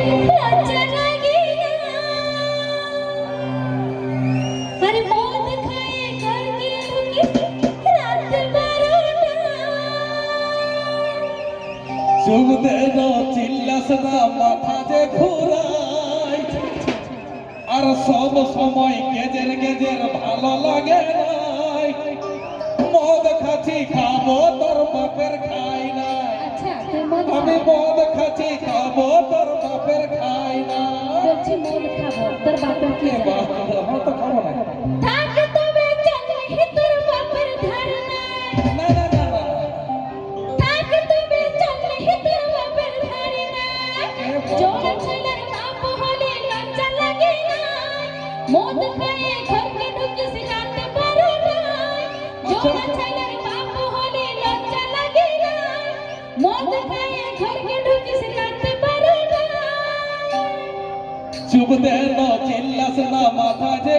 लज्जा लगे ना अरे मौत खाए करके रुकी रात 12টা চুপ দে না চিল্লাস না মাথা যে ঘুরাই আর সব সময় গেজের গেজের ভালো লাগে নাই মদ খাচ্ছি খাবো তোর বাপের খাই নাই আচ্ছা তুই মদ আমি মদ খাচ্ছি খাবো তোর বাপের খাই না বলছি মদ খাবো তোর বাপের কি তো খাবো না থাক তবে চলে তোর বাপের ধারণা না না না না থাক তবে চলে তোর বাপের ধারণা জোর ছেলের বাপ হলে লজ্জা লাগে না মদ খায়ে ঘরকে ঢুকিস রাত 12টা জোর ছেলের বাপ হলে লজ্জা লাগে না মদ খায়ে ঘরকে ঢুকিস রাত 12টা চুপ দে না চিল্লাস না মাথা যে